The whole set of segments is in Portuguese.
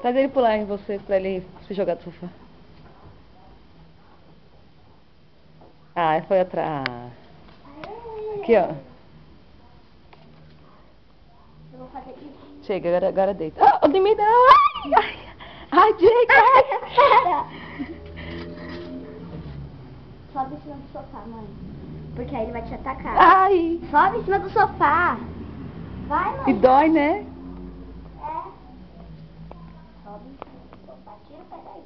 Faz ele pular em você pra ele se jogar do sofá. Ah, foi atrás. Aqui, ó. Eu vou fazer isso. Chega, agora deita. Ah, de mim não! Ai, ai, Jake! Sobe em cima do sofá, mãe. Porque aí ele vai te atacar. Ai! Sobe em cima do sofá. Vai, mãe. E dói, né? É. Sobe em cima do sofá. Tira o pé daí.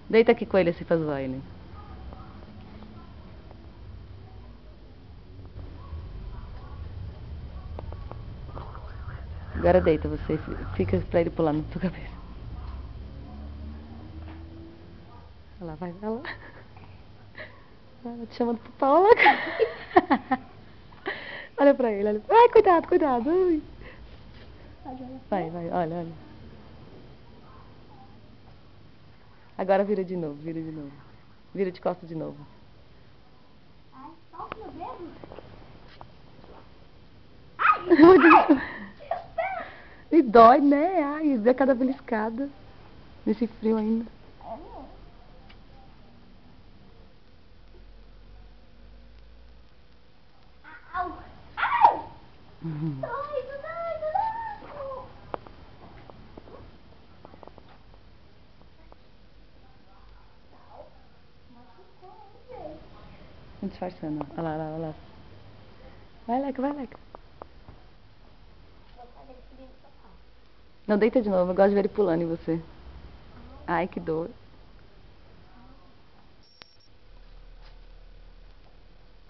Deita aqui com ele assim pra zoar ele. Agora deita você, fica pra ele pular na sua cabeça. Olha lá, vai lá. Ela te chamando pro Paula. Olha pra ele, olha. Ai, cuidado, cuidado. Ai. Vai, olha, olha. Agora vira de novo, vira de novo. Vira de costas de novo. Ai, solta meu dedo. E dói, né? Ai, é cada beliscada. Nesse frio ainda. Au. Au. Doido. Disfarçando. Olha lá, olha lá. Vai, Leca, vai, Leca. Vou fazer ele subir no sofá. Não, deita de novo. Eu gosto de ver ele pulando em você. Ai, que dor.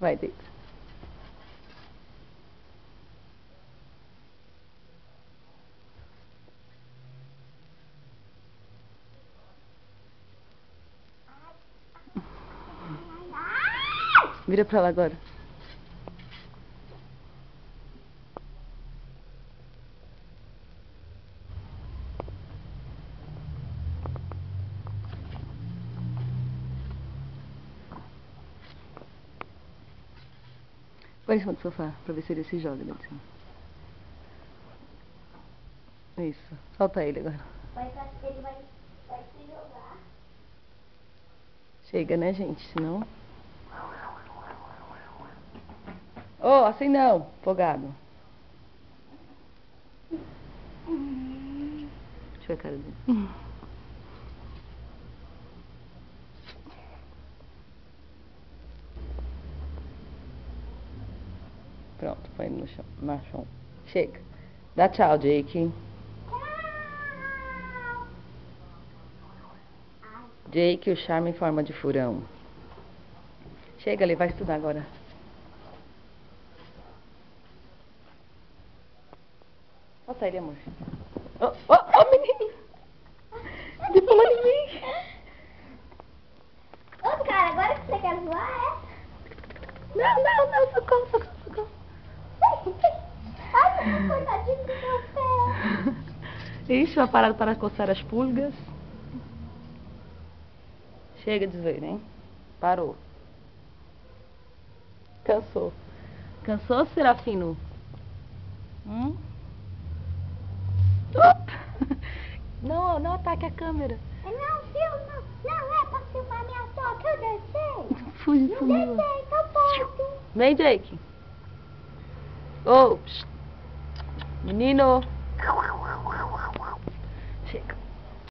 Vai, deita. Vira pra lá agora. Põe em cima do sofá, pra ver se ele se joga lá de cima. Isso. Solta ele agora. Ele vai se jogar. Chega, né, gente? Senão... Oh, assim não, folgado. Deixa eu ver a cara dele. Pronto, põe ele no chão. No chão. Chega. Dá tchau, Jake. Jake, o charme em forma de furão. Chega, ele vai estudar agora. Solta ele, amor. Oh, oh, oh, menino! Ele pulou em mim! Ô, cara, agora que você quer zoar, Não, socorro, socorro, socorro. Ai, coitadinho do meu pé. Ixi, vai parar para coçar as pulgas. Chega de zoeira, hein? Parou. Cansou. Cansou, Serafino? Não, não ataque a câmera. Não, filma. Não é pra filmar minha toca. Eu descei. Fugiu, sumiu. Descei, tá bom. Vem, Jake. Oh, menino. Chega.